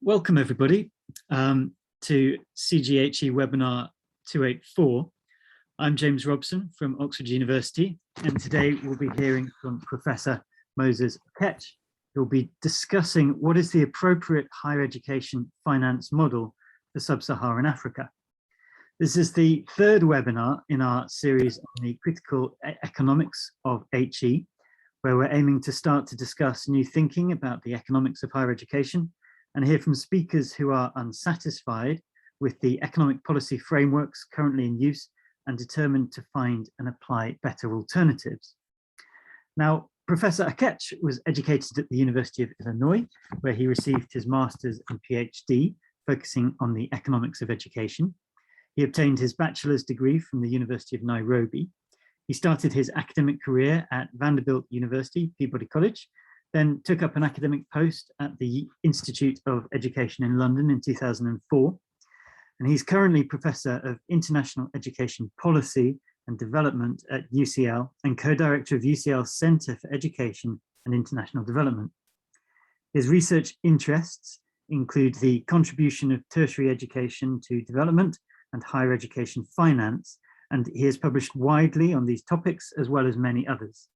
Welcome everybody to CGHE webinar 284. I'm James Robson from Oxford University, and today we'll be hearing from Professor Moses Oketch, who will be discussing what is the appropriate higher education finance model for sub-Saharan Africa. This is the third webinar in our series on the critical economics of HE, where we're aiming to start to discuss new thinking about the economics of higher education and hear from speakers who are unsatisfied with the economic policy frameworks currently in use and determined to find and apply better alternatives. Now, Professor Oketch was educated at the University of Illinois, where he received his master's and PhD, focusing on the economics of education. He obtained his bachelor's degree from the University of Nairobi. He started his academic career at Vanderbilt University, Peabody College, then took up an academic post at the Institute of Education in London in 2004. And he's currently Professor of International Education Policy and Development at UCL and co-director of UCL's Center for Education and International Development. His research interests include the contribution of tertiary education to development and higher education finance, and he has published widely on these topics as well as many others.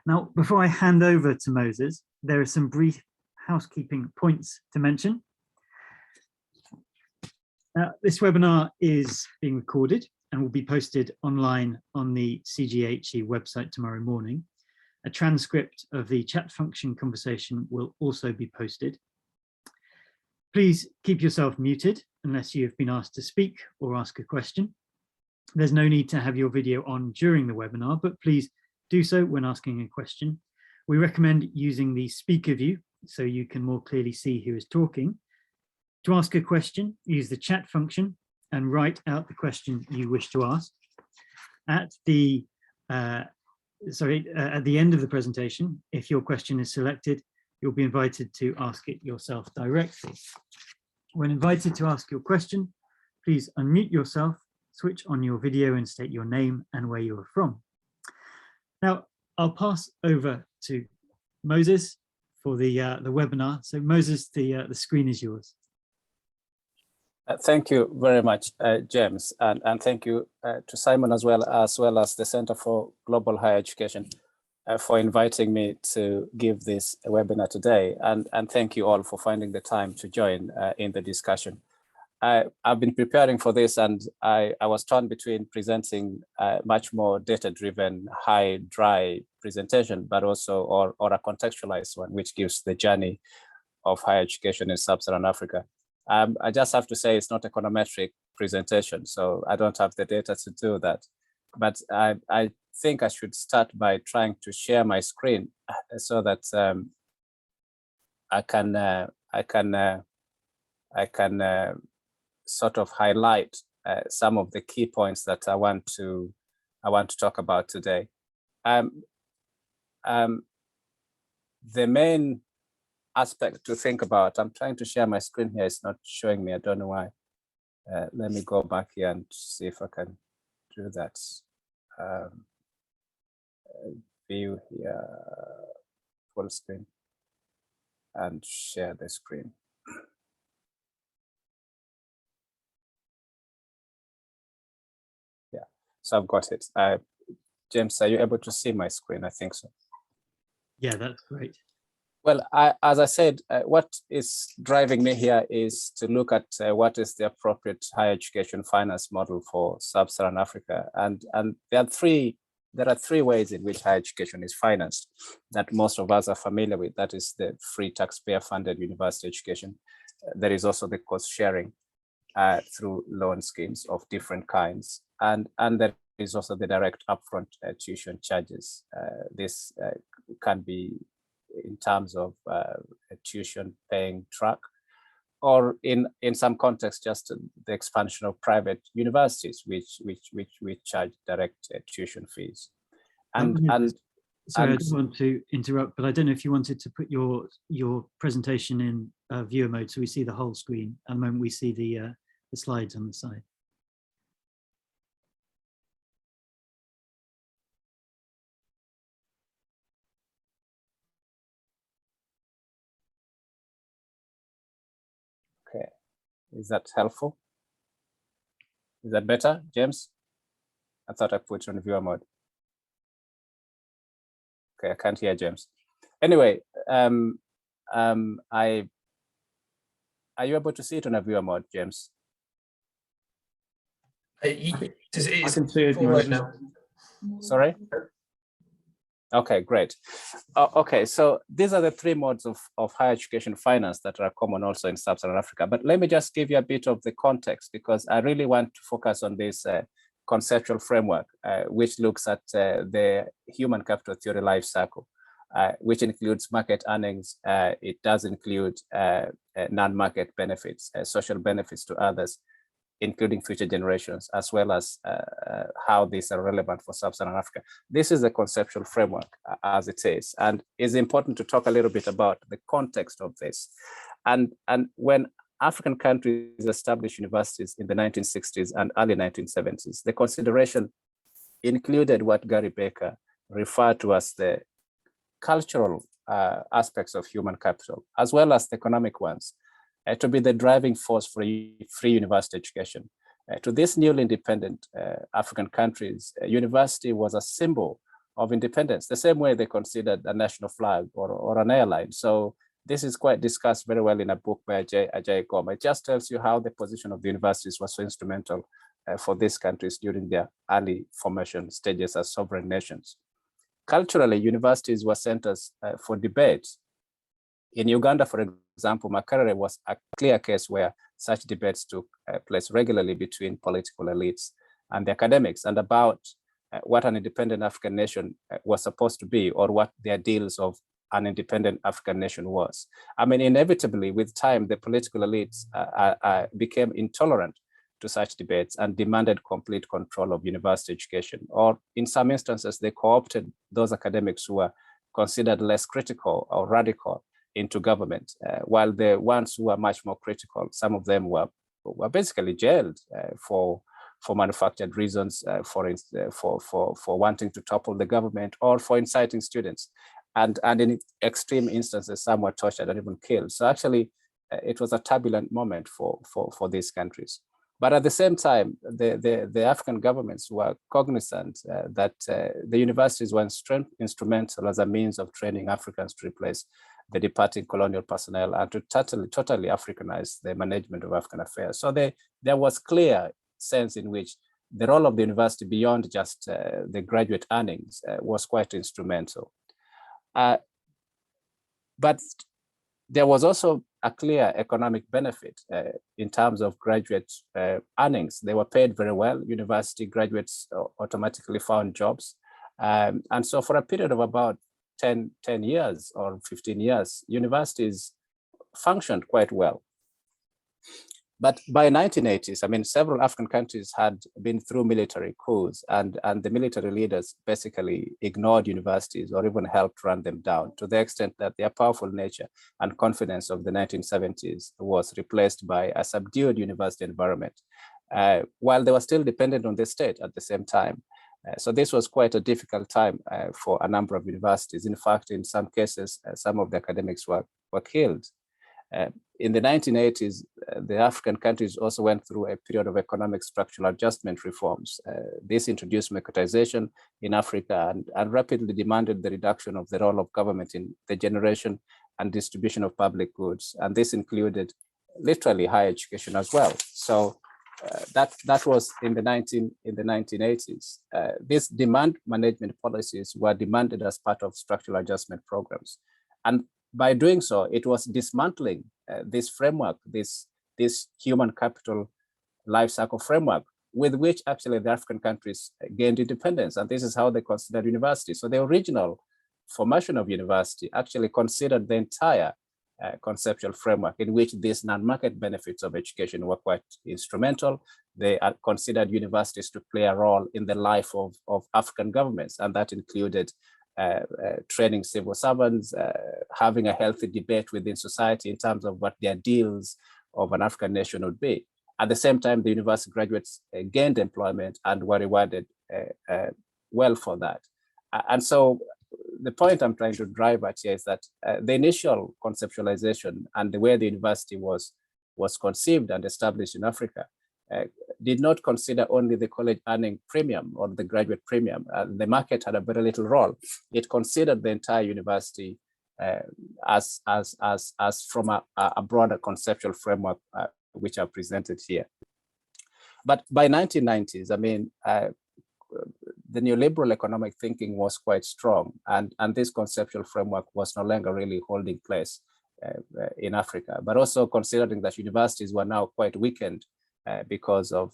Now, before I hand over to Moses, there are some brief housekeeping points to mention. This webinar is being recorded and will be posted online on the CGHE website tomorrow morning. A transcript of the chat function conversation will also be posted. Please keep yourself muted unless you have been asked to speak or ask a question. There's no need to have your video on during the webinar, but please do so when asking a question. We recommend using the speaker view so you can more clearly see who is talking. To ask a question, use the chat function and write out the question you wish to ask. At the end of the presentation, if your question is selected, you'll be invited to ask it yourself directly. When invited to ask your question, please unmute yourself, switch on your video and state your name and where you are from. Now, I'll pass over to Moses for the webinar. So Moses, the screen is yours. Thank you very much, James, and thank you to Simon as well as the Center for Global Higher Education for inviting me to give this webinar today, and thank you all for finding the time to join in the discussion. I've been preparing for this, and I was torn between presenting a much more data-driven, high, dry presentation, but also or a contextualized one, which gives the journey of higher education in sub-Saharan Africa. I just have to say it's not econometric presentation, so I don't have the data to do that. But I think I should start by trying to share my screen so that I can sort of highlight some of the key points that I want to talk about today. The main aspect to think about, I'm trying to share my screen here, it's not showing me, I don't know why. Let me go back here and see if I can do that. View here, full screen, and share the screen. So I've got it. James, are you able to see my screen? I think so. Yeah, that's great. Well, as I said, what is driving me here is to look at what is the appropriate higher education finance model for sub-Saharan Africa, and there are three ways in which higher education is financed that most of us are familiar with. That is the free taxpayer-funded university education. There is also the cost sharing through loan schemes of different kinds. And there is also the direct upfront tuition charges. This can be in terms of a tuition paying track, or in some contexts, just the expansion of private universities, which charge direct tuition fees. Sorry, I don't want to interrupt, but I don't know if you wanted to put your presentation in viewer mode so we see the whole screen. At the moment, we see the slides on the side. Okay, is that helpful? Is that better, James? I thought I put you on viewer mode. Okay, I can't hear James. Anyway, are you able to see it on a viewer mode, James? I can see it right now. Sorry? Okay, great. Okay, so these are the three modes of higher education finance that are common also in sub-Saharan Africa. But let me just give you a bit of the context, because I really want to focus on this conceptual framework, which looks at the human capital theory life cycle, which includes market earnings. It does include non-market benefits, social benefits to others, including future generations, as well as how these are relevant for sub-Saharan Africa. This is the conceptual framework as it is, and it's important to talk a little bit about the context of this. And when African countries established universities in the 1960s and early 1970s, the consideration included what Gary Baker referred to as the cultural aspects of human capital, as well as the economic ones, to be the driving force for free university education. To these newly independent African countries, university was a symbol of independence, the same way they considered a national flag or an airline. So this is quite discussed very well in a book by Ajay Goma. It just tells you how the position of the universities was so instrumental for these countries during their early formation stages as sovereign nations. Culturally, universities were centers for debate. In Uganda, for example, Makerere was a clear case where such debates took place regularly between political elites and the academics, and about what an independent African nation was supposed to be, or what the ideals of an independent African nation was. I mean, inevitably, with time, the political elites became intolerant to such debates and demanded complete control of university education, or in some instances, they co-opted those academics who were considered less critical or radical into government, while the ones who were much more critical, some of them were basically jailed for manufactured reasons, for wanting to topple the government, or for inciting students, and in extreme instances, some were tortured and even killed. So actually, it was a turbulent moment for these countries. But at the same time, the African governments were cognizant that the universities were instrumental as a means of training Africans to replace the departing colonial personnel and to totally Africanize the management of African affairs. So there was clear sense in which the role of the university beyond just the graduate earnings was quite instrumental. But there was also a clear economic benefit in terms of graduate earnings. They were paid very well. University graduates automatically found jobs. And so for a period of about 10 years or 15 years, universities functioned quite well. But by 1980s, I mean, several African countries had been through military coups, and the military leaders basically ignored universities or even helped run them down, to the extent that their powerful nature and confidence of the 1970s was replaced by a subdued university environment, while they were still dependent on the state at the same time. So this was quite a difficult time for a number of universities. In fact, in some cases, some of the academics were killed. In the 1980s, the African countries also went through a period of economic structural adjustment reforms. This introduced mechanization in Africa and rapidly demanded the reduction of the role of government in the generation and distribution of public goods. And this included literally higher education as well. So that was in the 1980s. These demand management policies were demanded as part of structural adjustment programs. And by doing so, it was dismantling this framework, this human capital life cycle framework, with which actually the African countries gained independence. And this is how they considered university. So the original formation of university actually considered the entire conceptual framework, in which these non-market benefits of education were quite instrumental. They considered universities to play a role in the life of African governments, and that included training civil servants, having a healthy debate within society in terms of what the ideals of an African nation would be. At the same time, the university graduates gained employment and were rewarded well for that. And so the point I'm trying to drive at here is that the initial conceptualization and the way the university was was conceived and established in Africa did not consider only the college earning premium or the graduate premium. The market had a very little role. It considered the entire university as from a broader conceptual framework, which are presented here. But by 1990s, I mean, the neoliberal economic thinking was quite strong, and this conceptual framework was no longer really holding place in Africa, but also considering that universities were now quite weakened because of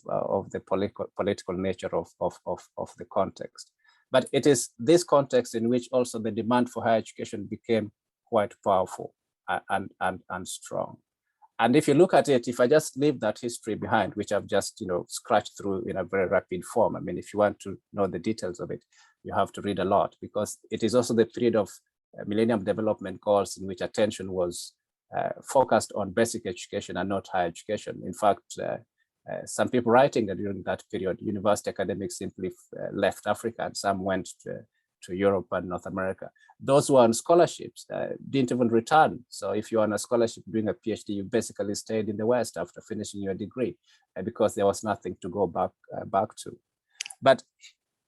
the political nature of the context. But it is this context in which also the demand for higher education became quite powerful and strong. And if you look at it, if I just leave that history behind, which I've just scratched through in a very rapid form, I mean, if you want to know the details of it, you have to read a lot, because it is also the period of Millennium Development Goals in which attention was focused on basic education and not higher education. In fact, some people writing that during that period, university academics simply left Africa, and some went to Europe and North America. Those who were on scholarships didn't even return. So if you're on a scholarship doing a PhD, you basically stayed in the West after finishing your degree because there was nothing to go back to. But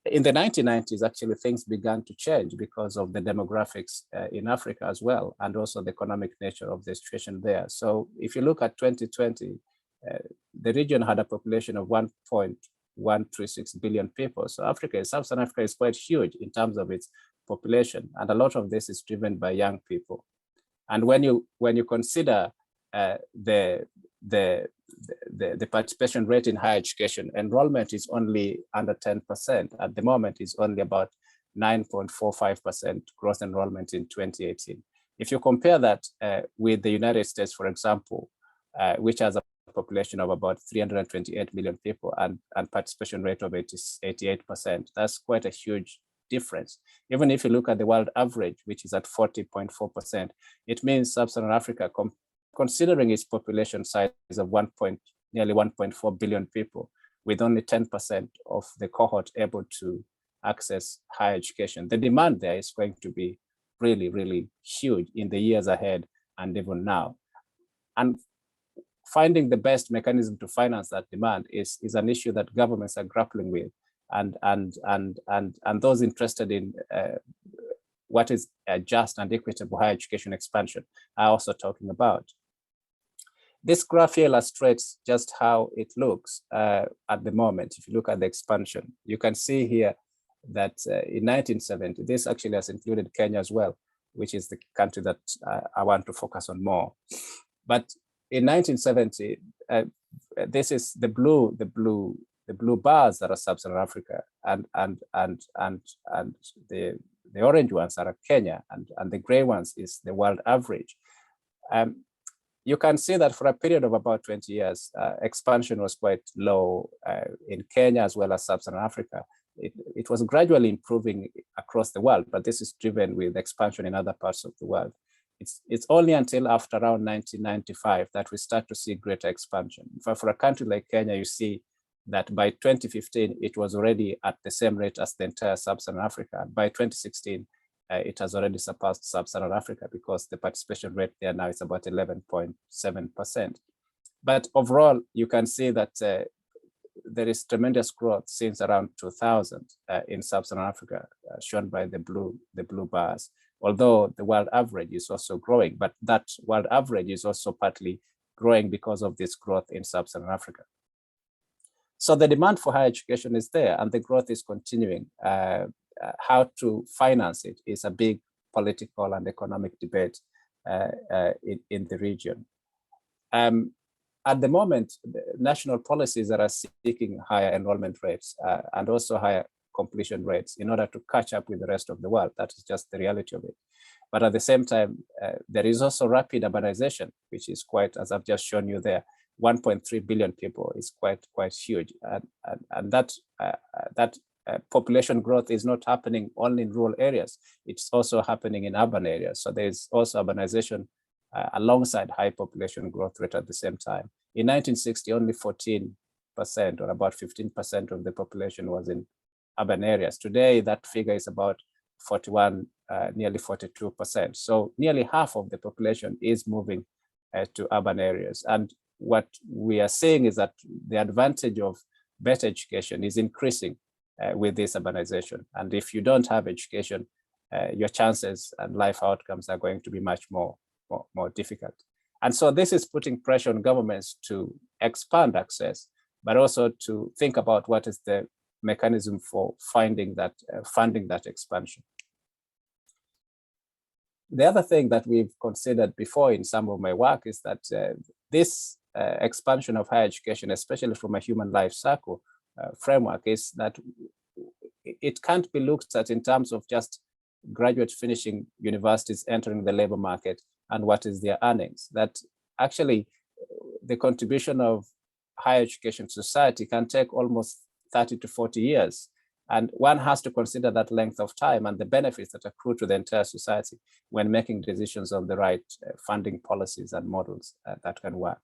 in the 1990s, actually, things began to change because of the demographics in Africa as well, and also the economic nature of the situation there. So if you look at 2020, the region had a population of 1.136 billion people. So Sub-Saharan Africa is quite huge in terms of its population, and a lot of this is driven by young people. And when you consider the participation rate in higher education, enrollment is only under 10%. At the moment, it's only about 9.45% gross enrollment in 2018. If you compare that with the United States, for example, which has a population of about 328 million people, and participation rate of it is 88%, that's quite a huge difference. Even if you look at the world average, which is at 40.4%, it means Sub-Saharan Africa, considering its population size of nearly 1.4 billion people, with only 10% of the cohort able to access higher education, the demand there is going to be really, really huge in the years ahead and even now. And finding the best mechanism to finance that demand is an issue that governments are grappling with, and those interested in what is a just and equitable higher education expansion are also talking about. This graph here illustrates just how it looks at the moment. If you look at the expansion, you can see here that in 1970, this actually has included Kenya as well, which is the country that I want to focus on more. But in 1970, this is the blue bars that are Sub-Saharan Africa, and the orange ones are Kenya, and the gray ones is the world average. You can see that for a period of about 20 years, expansion was quite low in Kenya as well as Sub-Saharan Africa. It was gradually improving across the world, but this is driven with expansion in other parts of the world. It's only until after around 1995 that we start to see greater expansion. For a country like Kenya, you see that by 2015, it was already at the same rate as the entire Sub-Saharan Africa. By 2016, it has already surpassed Sub-Saharan Africa because the participation rate there now is about 11.7%. But overall, you can see that there is tremendous growth since around 2000 in Sub-Saharan Africa, shown by the blue bars. Although the world average is also growing, but that world average is also partly growing because of this growth in Sub-Saharan Africa. So the demand for higher education is there, and the growth is continuing. How to finance it is a big political and economic debate in the region. At the moment, the national policies that are seeking higher enrollment rates and also higher completion rates in order to catch up with the rest of the world. That is just the reality of it. But at the same time, there is also rapid urbanization, which is quite, as I've just shown you there, 1.3 billion people is quite huge, and that population growth is not happening only in rural areas; it's also happening in urban areas. So there is also urbanization alongside high population growth rate at the same time. In 1960, only 14% or about 15% of the population was in urban areas. Today, that figure is about 41, nearly 42%. So nearly half of the population is moving to urban areas. And what we are seeing is that the advantage of better education is increasing with this urbanization. And if you don't have education, your chances and life outcomes are going to be much more difficult. And so this is putting pressure on governments to expand access, but also to think about what is the mechanism for funding that expansion. The other thing that we've considered before in some of my work is that this expansion of higher education, especially from a human life cycle framework, is that it can't be looked at in terms of just graduates finishing universities, entering the labor market, and what is their earnings. That actually the contribution of higher education to society can take almost 30 to 40 years. And one has to consider that length of time and the benefits that accrue to the entire society when making decisions on the right funding policies and models that can work.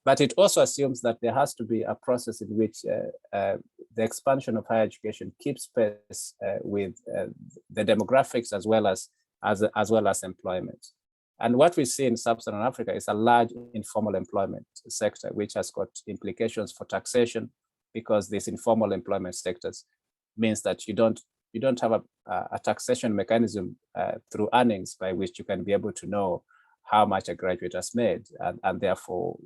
But it also assumes that there has to be a process in which the expansion of higher education keeps pace with the demographics as well as employment. And what we see in sub-Saharan Africa is a large informal employment sector, which has got implications for taxation, because these informal employment sectors means that you don't have a taxation mechanism through earnings by which you can be able to know how much a graduate has made, and therefore,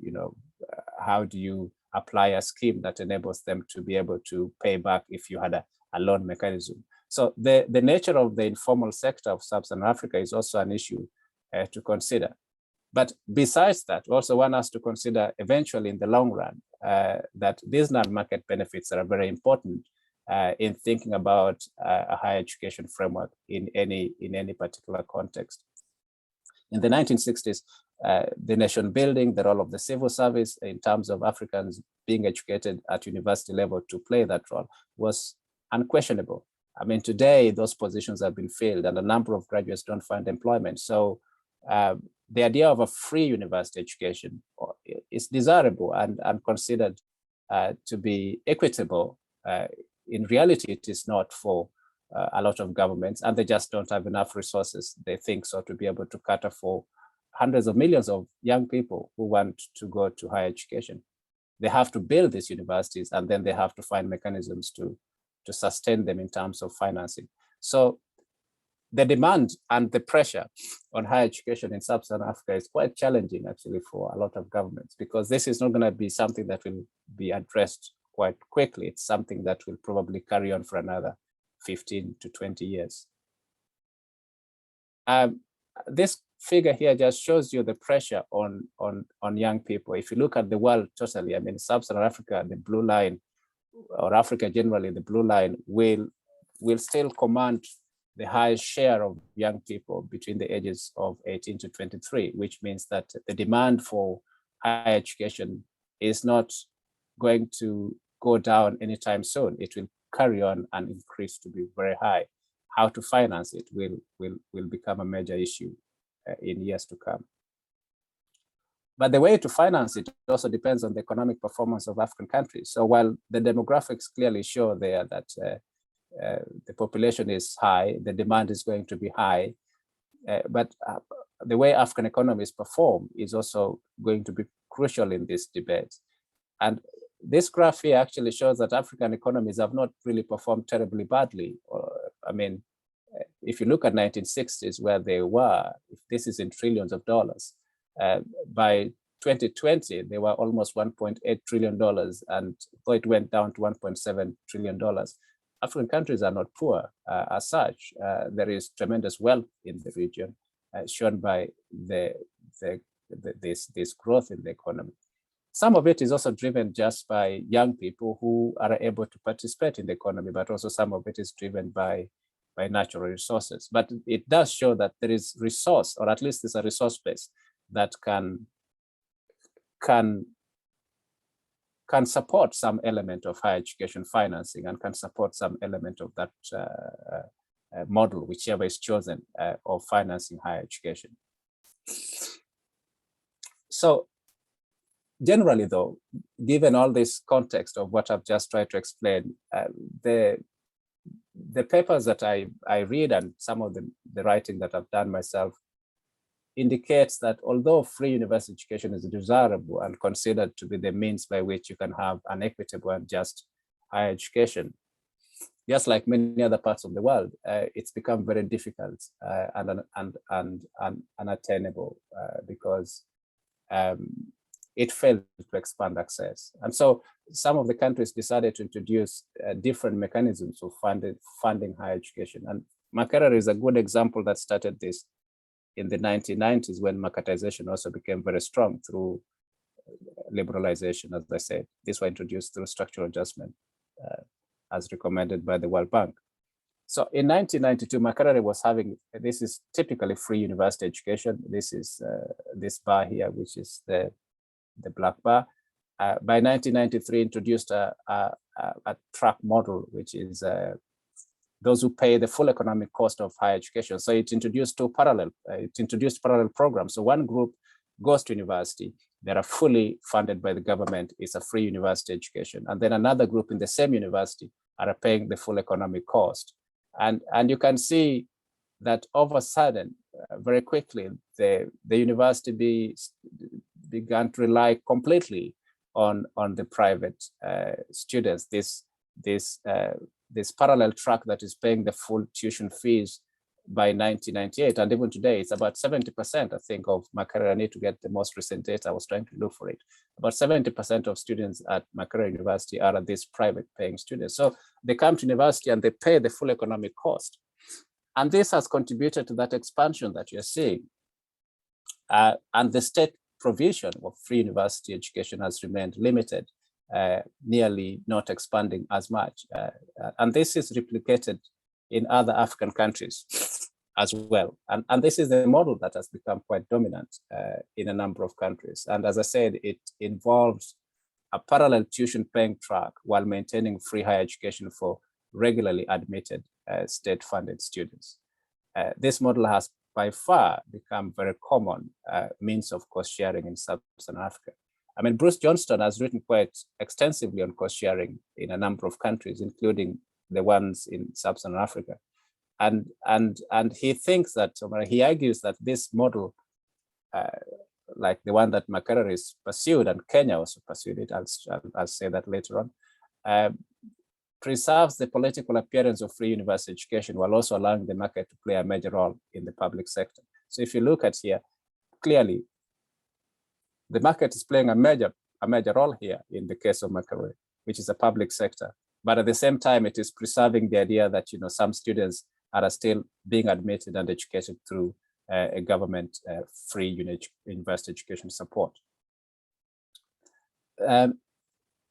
how do you apply a scheme that enables them to be able to pay back if you had a loan mechanism. So the nature of the informal sector of sub-Saharan Africa is also an issue to consider. But besides that, also one has to consider eventually in the long run that these non-market benefits are very important in thinking about a higher education framework in any particular context. In the 1960s, the nation building, the role of the civil service in terms of Africans being educated at university level to play that role was unquestionable. I mean, today those positions have been filled and a number of graduates don't find employment. So the idea of a free university education is desirable and considered to be equitable. In reality, it is not for a lot of governments, and they just don't have enough resources, they think so, to be able to cater for hundreds of millions of young people who want to go to higher education. They have to build these universities, and then they have to find mechanisms to sustain them in terms of financing. So the demand and the pressure on higher education in sub-Saharan Africa is quite challenging actually for a lot of governments, because this is not going to be something that will be addressed quite quickly. It's something that will probably carry on for another 15 to 20 years. This figure here just shows you the pressure on young people. If you look at the world totally, I mean, sub-Saharan Africa, the blue line, or Africa generally, the blue line will still command the highest share of young people between the ages of 18 to 23, which means that the demand for higher education is not going to go down anytime soon. It will carry on and increase to be very high. How to finance it will become a major issue in years to come. But the way to finance it also depends on the economic performance of African countries. So while the demographics clearly show there that the population is high, the demand is going to be high, but the way African economies perform is also going to be crucial in this debate. And this graph here actually shows that African economies have not really performed terribly badly. I mean, if you look at 1960s where they were, if this is in trillions of dollars, by 2020, they were almost $1.8 trillion, and though it went down to $1.7 trillion, African countries are not poor as such. There is tremendous wealth in the region, shown by this growth in the economy. Some of it is also driven just by young people who are able to participate in the economy, but also some of it is driven by natural resources. But it does show that there is resource, or at least there's a resource base that can support some element of higher education financing and can support some element of that model, whichever is chosen, of financing higher education. So generally though, given all this context of what I've just tried to explain, the papers that I read and some of the writing that I've done myself indicates that although free university education is desirable and considered to be the means by which you can have an equitable and just higher education, just like many other parts of the world, it's become very difficult and unattainable because it failed to expand access. And so some of the countries decided to introduce different mechanisms of funding higher education. And Makerere is a good example that started this in the 1990s when marketization also became very strong through liberalization, as I said. These were introduced through structural adjustment as recommended by the World Bank. So in 1992, Makerere was having, this is typically free university education. This is this bar here, which is the black bar. By 1993, introduced a track model, which is those who pay the full economic cost of higher education. So it introduced parallel programs. So one group goes to university, that are fully funded by the government, is a free university education. And then another group in the same university are paying the full economic cost. And you can see that over a sudden, very quickly, the university began to rely completely on the private students. This parallel track that is paying the full tuition fees by 1998, and even today, it's about 70%, I think, of Makerere. I need to get the most recent data. I was trying to look for it. About 70% of students at Makerere University are these private paying students. So they come to university and they pay the full economic cost. And this has contributed to that expansion that you're seeing. And the state provision of free university education has remained limited, nearly not expanding as much. And this is replicated in other African countries as well. And this is the model that has become quite dominant in a number of countries. And as I said, it involves a parallel tuition paying track while maintaining free higher education for regularly admitted state-funded students. This model has by far become very common means of cost sharing in sub-Saharan Africa. I mean, Bruce Johnston has written quite extensively on cost sharing in a number of countries, including the ones in sub-Saharan Africa. And he thinks that, he argues that this model, like the one that Makerere is pursued, and Kenya also pursued it, I'll say that later on, preserves the political appearance of free university education while also allowing the market to play a major role in the public sector. So if you look at here, clearly, the market is playing a major role here in the case of Makerere, which is a public sector. But at the same time, it is preserving the idea that some students are still being admitted and educated through a government free university education support.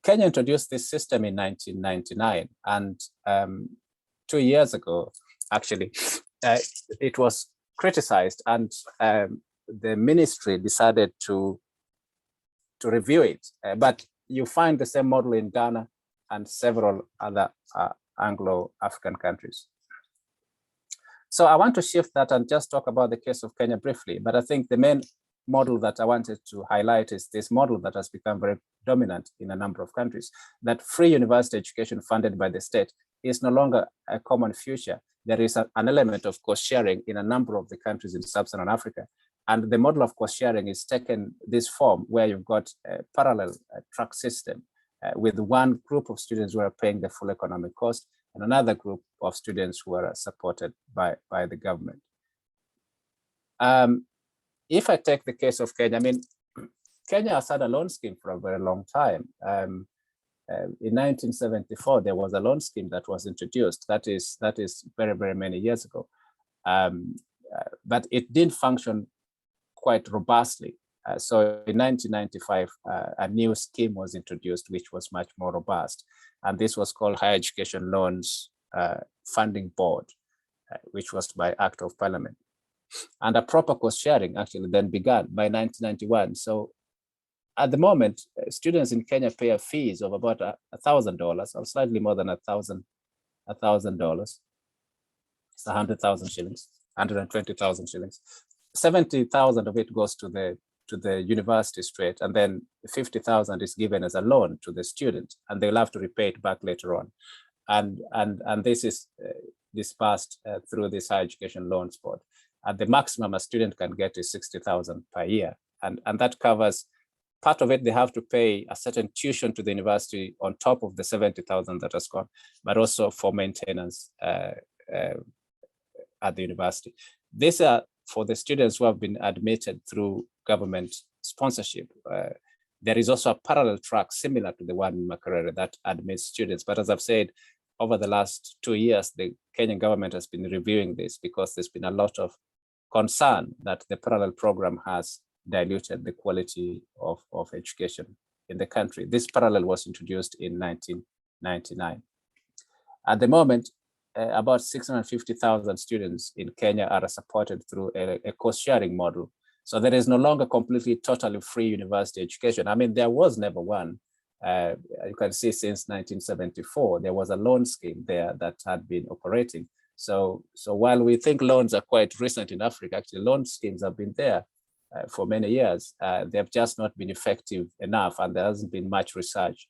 Kenya introduced this system in 1999, and 2 years ago, actually, it was criticized, and the ministry decided to review it. But you find the same model in Ghana and several other Anglo-African countries. So I want to shift that and just talk about the case of Kenya briefly, but I think the main model that I wanted to highlight is this model that has become very dominant in a number of countries, that free university education funded by the state is no longer a common feature. There is an element of cost sharing in a number of the countries in sub-Saharan Africa. And the model of cost sharing is taken this form where you've got a parallel track system with one group of students who are paying the full economic cost and another group of students who are supported by the government. If I take the case of Kenya, I mean, Kenya has had a loan scheme for a very long time. In 1974, there was a loan scheme that was introduced. That is very, very many years ago. But it didn't function quite robustly. So in 1995, a new scheme was introduced, which was much more robust. And this was called Higher Education Loans Funding Board, which was by Act of Parliament. And a proper cost sharing actually then began by 1991. So at the moment, students in Kenya pay a fees of about $1,000 or slightly more than $1,000. It's 100,000 shillings, 120,000 shillings. 70,000 of it goes to the university straight, and then 50,000 is given as a loan to the student, and they'll have to repay it back later on. And this is dispersed through this Higher Education Loans Board. and the maximum a student can get is 60,000 per year. And that covers part of it. They have to pay a certain tuition to the university on top of the 70,000 that has gone, but also for maintenance at the university. These are for the students who have been admitted through government sponsorship. There is also a parallel track similar to the one in Makerere that admits students. But as I've said, over the last 2 years, the Kenyan government has been reviewing this because there's been a lot of concern that the parallel program has diluted the quality of education in the country. This parallel was introduced in 1999. At the moment, about 650,000 students in Kenya are supported through a cost-sharing model. So there is no longer completely, totally free university education. I mean, there was never one. You can see since 1974, there was a loan scheme there that had been operating. So while we think loans are quite recent in Africa, actually loan schemes have been there for many years. They've just not been effective enough, and there hasn't been much research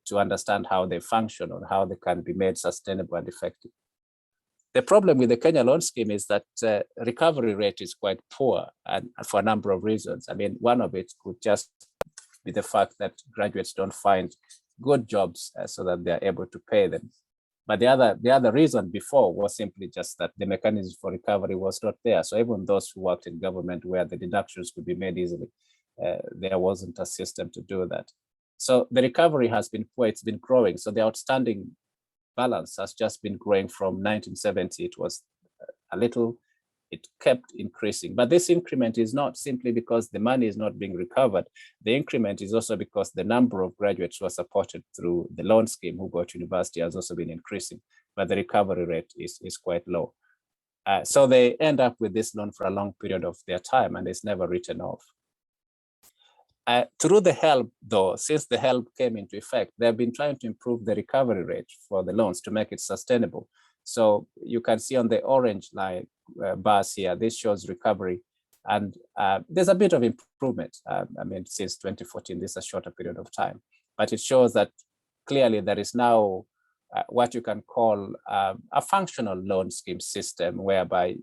to understand how they function or how they can be made sustainable and effective. The problem with the Kenya loan scheme is that recovery rate is quite poor, and for a number of reasons. I mean, one of it could just be the fact that graduates don't find good jobs so that they're able to pay them. But the other reason before was simply just that the mechanism for recovery was not there. So even those who worked in government where the deductions could be made easily, there wasn't a system to do that. So the recovery has been poor, it's been growing. So the outstanding balance has just been growing from 1970. It was a little, it kept increasing. But this increment is not simply because the money is not being recovered. The increment is also because the number of graduates who are supported through the loan scheme who go to university has also been increasing, but the recovery rate is quite low. So they end up with this loan for a long period of their time, and it's never written off. Through the help, though, since the help came into effect, they've been trying to improve the recovery rate for the loans to make it sustainable. So you can see on the orange line bars here, this shows recovery, and there's a bit of improvement. I mean, since 2014, this is a shorter period of time, but it shows that clearly there is now what you can call a functional loan scheme system, whereby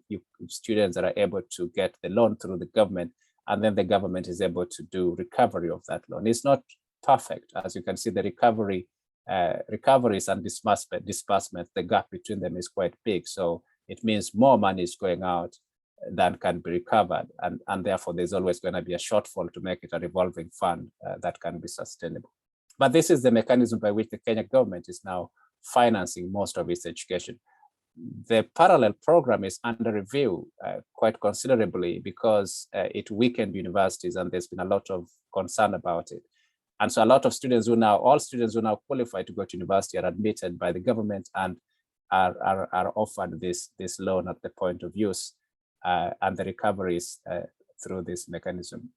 students are able to get the loan through the government, and then the government is able to do recovery of that loan. It's not perfect. As you can see, the recoveries and disbursement, the gap between them is quite big. So it means more money is going out than can be recovered. And therefore, there's always going to be a shortfall to make it a revolving fund that can be sustainable. But this is the mechanism by which the Kenya government is now financing most of its education. The parallel program is under review quite considerably because it weakened universities, and there's been a lot of concern about it. And so a lot of students all students who now qualify to go to university are admitted by the government and are offered this loan at the point of use, and the recoveries through this mechanism.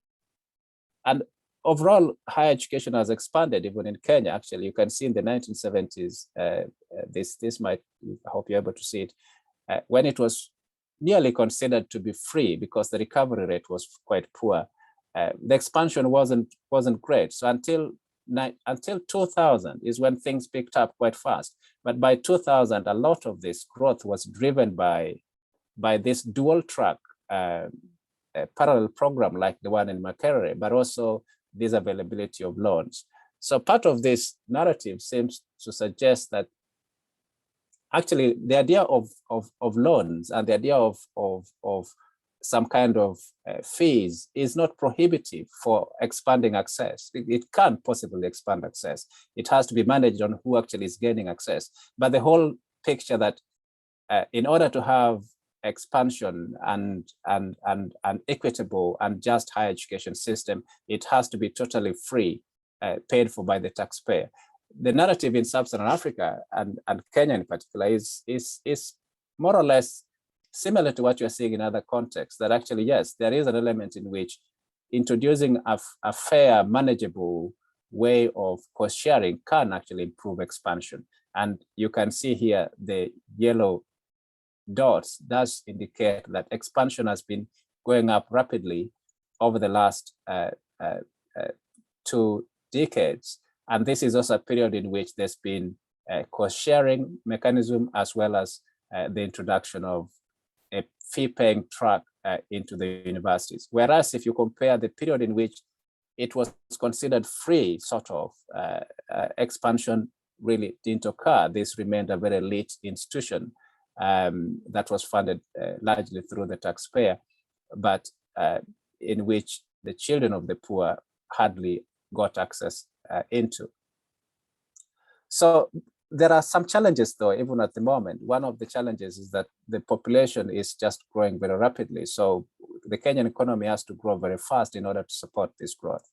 And overall, higher education has expanded even in Kenya. Actually, you can see in the 1970s, this might, I hope you're able to see it, when it was nearly considered to be free because the recovery rate was quite poor. The expansion wasn't great. So until 2000 is when things picked up quite fast. But by 2000, a lot of this growth was driven by this dual track parallel program like the one in Makerere, but also this availability of loans. So part of this narrative seems to suggest that actually the idea of loans and the idea of some kind of fees is not prohibitive for expanding access. It can't possibly expand access. It has to be managed on who actually is gaining access. But the whole picture that in order to have expansion and equitable and just higher education system, it has to be totally free, paid for by the taxpayer. The narrative in sub-Saharan Africa and Kenya in particular is more or less similar to what you're seeing in other contexts, that actually, yes, there is an element in which introducing a fair, manageable way of cost sharing can actually improve expansion. And you can see here the yellow dots does indicate that expansion has been going up rapidly over the last 2 decades. And this is also a period in which there's been a cost sharing mechanism as well as the introduction of a fee-paying track into the universities. Whereas if you compare the period in which it was considered free, sort of expansion really didn't occur, this remained a very elite institution that was funded largely through the taxpayer, but in which the children of the poor hardly got access into. So there are some challenges, though, even at the moment. One of the challenges is that the population is just growing very rapidly. So the Kenyan economy has to grow very fast in order to support this growth.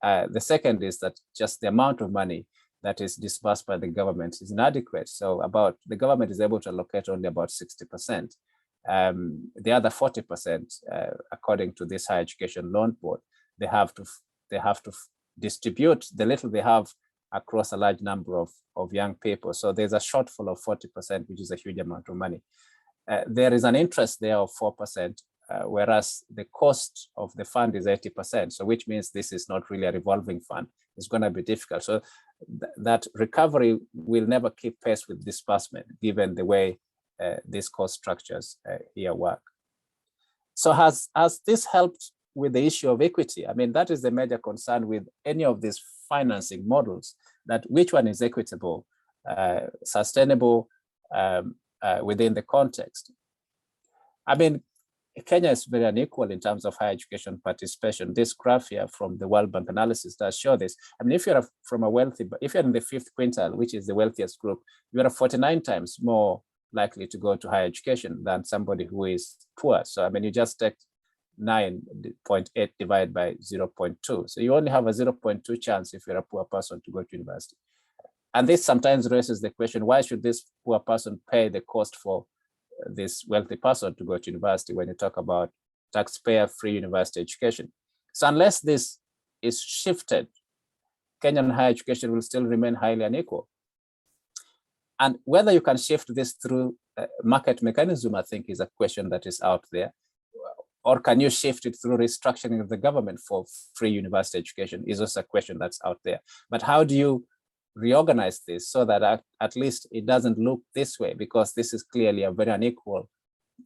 The second is that just the amount of money that is disbursed by the government is inadequate. So the government is able to allocate only about 60%. The other 40%, according to this Higher Education Loan Board, they have to distribute the little they have across a large number of young people. So there's a shortfall of 40%, which is a huge amount of money. There is an interest there of 4%, whereas the cost of the fund is 80%. So which means this is not really a revolving fund. It's going to be difficult. So that recovery will never keep pace with disbursement, given the way these cost structures here work. So has this helped with the issue of equity? I mean, that is the major concern with any of these financing models, that which one is equitable, sustainable within the context. I mean, Kenya is very unequal in terms of higher education participation. This graph here from the World Bank analysis does show this. I mean, if you're if you're in the fifth quintile, which is the wealthiest group, you are 49 times more likely to go to higher education than somebody who is poor. So, I mean, you just take 9.8 divided by 0.2. So you only have a 0.2 chance if you're a poor person to go to university. And this sometimes raises the question, why should this poor person pay the cost for this wealthy person to go to university when you talk about taxpayer-free university education? So unless this is shifted, Kenyan higher education will still remain highly unequal. And whether you can shift this through market mechanism, I think, is a question that is out there. Or can you shift it through restructuring of the government for free university education is also a question that's out there. But how do you reorganize this so that at least it doesn't look this way? Because this is clearly a very unequal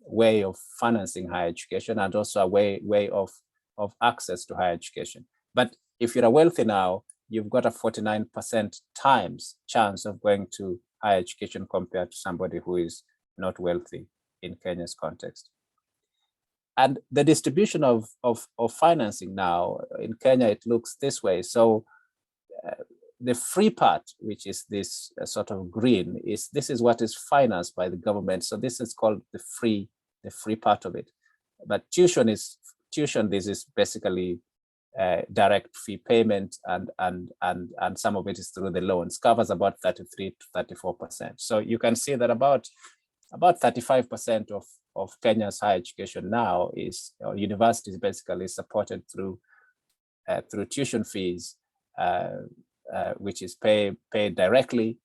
way of financing higher education and also a way of access to higher education. But if you're wealthy now, you've got a 49% times chance of going to higher education compared to somebody who is not wealthy in Kenya's context. And the distribution of financing now in Kenya, it looks this way. So the free part, which is this sort of green, this is what is financed by the government. So this is called the free part of it. But tuition, this is basically direct fee payment, and some of it is through the loans, covers about 33 to 34%. So you can see that about 35% of Kenya's higher education now is, universities basically supported through tuition fees, which is paid directly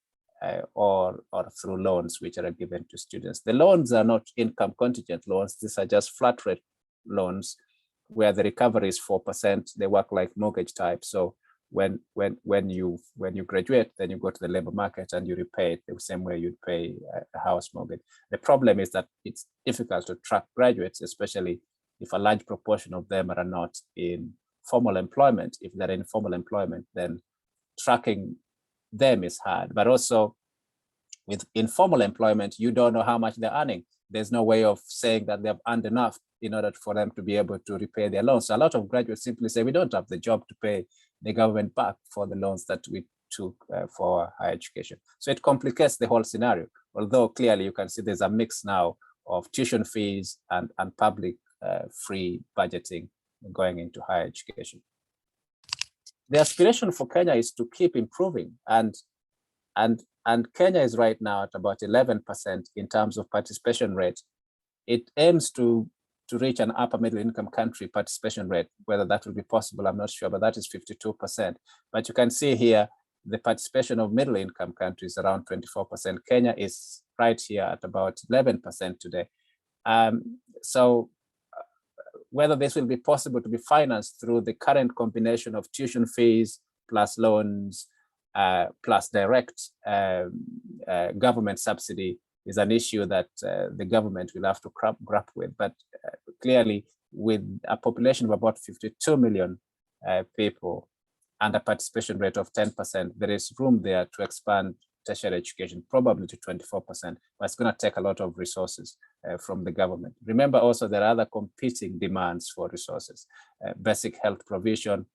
or through loans which are given to students. The loans are not income contingent loans. These are just flat rate loans where the recovery is 4%. They work like mortgage type. So when you graduate, then you go to the labor market and you repay it the same way you'd pay a house mortgage. The problem is that it's difficult to track graduates, especially if a large proportion of them are not in formal employment. If they're in formal employment, then tracking them is hard. But also with informal employment, you don't know how much they're earning. There's no way of saying that they've earned enough in order for them to be able to repay their loans. So a lot of graduates simply say, we don't have the job to pay the government back for the loans that we took for higher education. So it complicates the whole scenario, although clearly you can see there's a mix now of tuition fees and public free budgeting going into higher education. The aspiration for Kenya is to keep improving, and Kenya is right now at about 11% in terms of participation rate. It aims to reach an upper middle income country participation rate. Whether that will be possible, I'm not sure, but that is 52%. But you can see here the participation of middle income countries around 24%. Kenya is right here at about 11% today. So whether this will be possible to be financed through the current combination of tuition fees plus loans plus direct government subsidy is an issue that the government will have to grapple with. But clearly, with a population of about 52 million people and a participation rate of 10%, there is room there to expand tertiary education, probably to 24%, but it's going to take a lot of resources from the government. Remember also, there are other competing demands for resources. Basic health provision,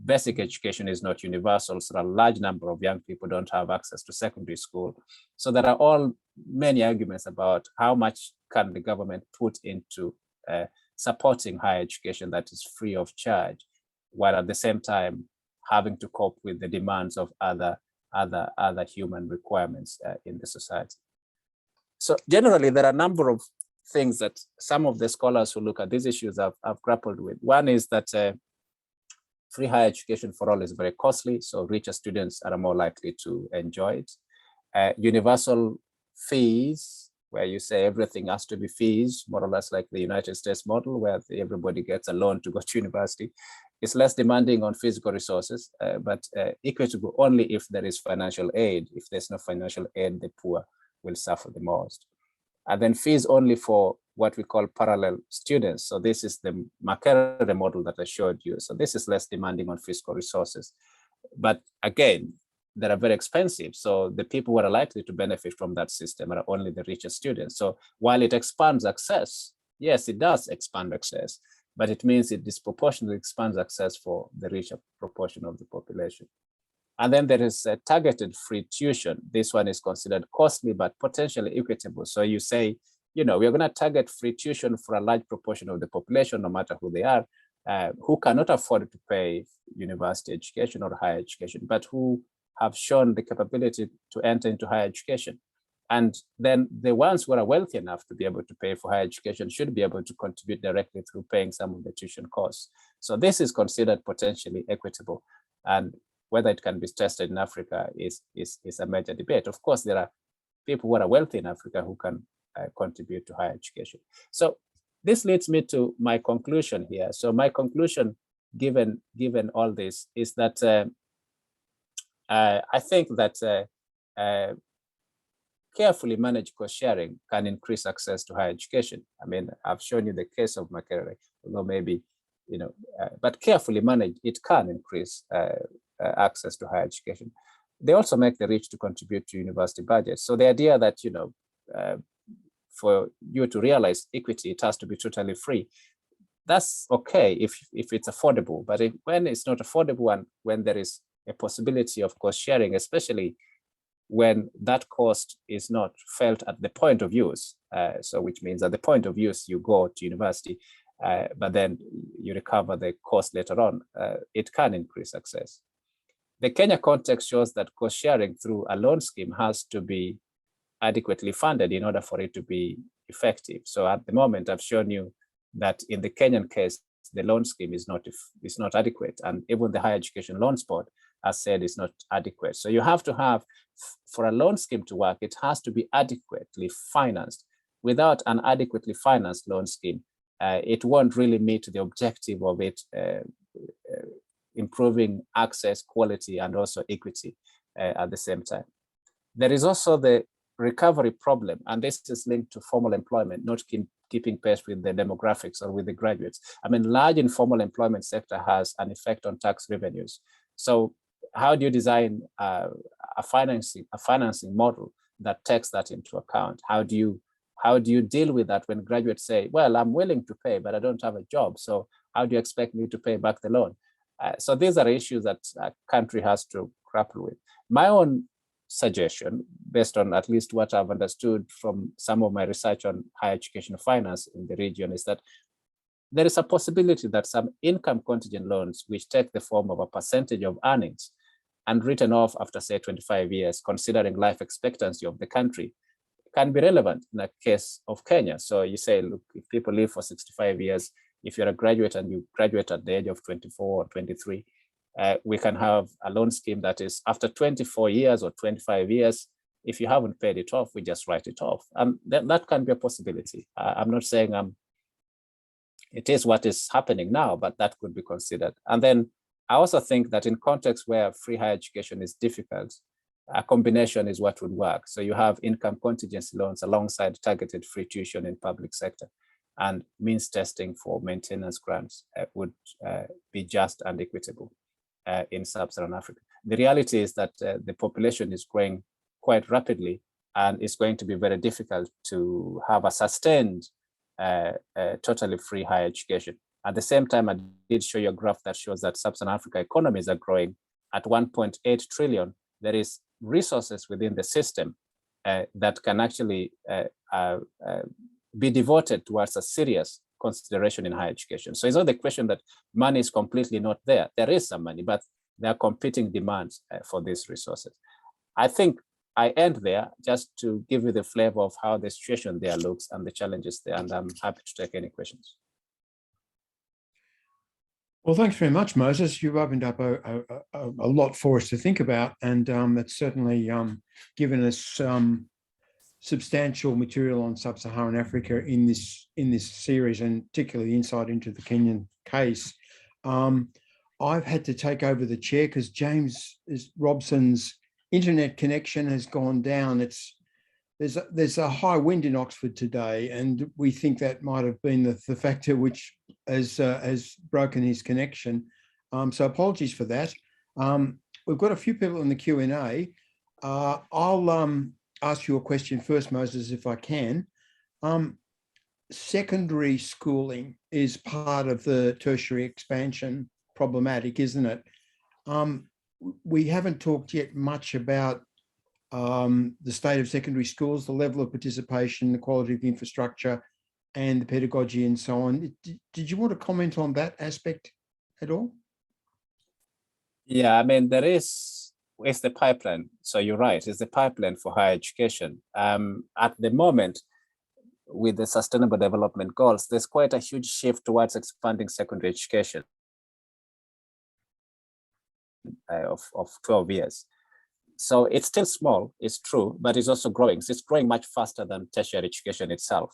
basic education is not universal, so a large number of young people don't have access to secondary school. So there are many arguments about how much can the government put into supporting higher education that is free of charge, while at the same time having to cope with the demands of other human requirements in the society. So generally, there are a number of things that some of the scholars who look at these issues have grappled with. One is that free higher education for all is very costly, so richer students are more likely to enjoy it. Universal fees, where you say everything has to be fees, more or less like the United States model, where everybody gets a loan to go to university. It's less demanding on physical resources, but equitable only if there is financial aid. If there's no financial aid, the poor will suffer the most. And then fees only for what we call parallel students. So this is the McMahon model that I showed you. So this is less demanding on fiscal resources. But again, they are very expensive. So the people who are likely to benefit from that system are only the richest students. So while it expands access, yes, it does expand access, but it means it disproportionately expands access for the richer proportion of the population. And then there is a targeted free tuition. This one is considered costly, but potentially equitable. So you say, we're going to target free tuition for a large proportion of the population, no matter who they are, who cannot afford to pay university education or higher education, but who have shown the capability to enter into higher education. And then the ones who are wealthy enough to be able to pay for higher education should be able to contribute directly through paying some of the tuition costs. So this is considered potentially equitable. And whether it can be tested in Africa is a major debate. Of course, there are people who are wealthy in Africa who can contribute to higher education. So this leads me to my conclusion here. So my conclusion, given all this, is that I think that carefully managed cost sharing can increase access to higher education. I mean, I've shown you the case of Makerere, although maybe, but carefully managed, it can increase access to higher education. They also make the rich to contribute to university budgets. So the idea that, for you to realize equity, it has to be totally free. That's okay if it's affordable, but when it's not affordable and when there is a possibility of cost sharing, especially when that cost is not felt at the point of use, so which means at the point of use you go to university, but then you recover the cost later on, it can increase access. The Kenya context shows that cost sharing through a loan scheme has to be adequately funded in order for it to be effective. So at the moment, I've shown you that in the Kenyan case, the loan scheme is not adequate, and even the higher education loans board has said it's not adequate. So you have to have, for a loan scheme to work, it has to be adequately financed. Without an adequately financed loan scheme, it won't really meet the objective of it improving access, quality, and also equity at the same time. There is also the recovery problem, and this is linked to formal employment, not keeping pace with the demographics or with the graduates. I mean, large informal employment sector has an effect on tax revenues. So how do you design a financing model that takes that into account? How do you deal with that when graduates say, well, I'm willing to pay, but I don't have a job. So how do you expect me to pay back the loan? So these are issues that a country has to grapple with. My own suggestion, based on at least what I've understood from some of my research on higher education finance in the region, is that there is a possibility that some income contingent loans, which take the form of a percentage of earnings and written off after, say, 25 years, considering life expectancy of the country, can be relevant in the case of Kenya. So you say, look, if people live for 65 years, if you're a graduate and you graduate at the age of 24 or 23, we can have a loan scheme that is after 24 years or 25 years, if you haven't paid it off, we just write it off. And that can be a possibility. I'm not saying it is what is happening now, but that could be considered. And then I also think that in contexts where free higher education is difficult, a combination is what would work. So you have income contingency loans alongside targeted free tuition in public sector, and means testing for maintenance grants would be just and equitable in sub-Saharan Africa. The reality is that the population is growing quite rapidly, and it's going to be very difficult to have a sustained totally free higher education. At the same time, I did show you a graph that shows that sub-Saharan Africa economies are growing at 1.8 trillion. There is resources within the system that can actually be devoted towards a serious consideration in higher education. So it's not the question that money is completely not there. There is some money, but there are competing demands for these resources. I think I end there just to give you the flavor of how the situation there looks and the challenges there, and I'm happy to take any questions. Well, thanks very much, Moses. You've opened up a lot for us to think about, and that's certainly given us substantial material on sub-Saharan Africa in this series, and particularly insight into the Kenyan case. I've had to take over the chair because James Robson's internet connection has gone down. There's a high wind in Oxford today, and we think that might have been the factor which has broken his connection. So apologies for that. We've got a few people in the Q&A. I'll ask you a question first, Moses, if I can. Secondary schooling is part of the tertiary expansion problematic, isn't it? We haven't talked yet much about the state of secondary schools, the level of participation, the quality of the infrastructure, and the pedagogy and so on. Did you want to comment on that aspect at all? Yeah, I mean, it's the pipeline. So you're right, it's the pipeline for higher education. At the moment, with the Sustainable Development Goals, there's quite a huge shift towards expanding secondary education of 12 years. So it's still small, it's true, but it's also growing. So it's growing much faster than tertiary education itself.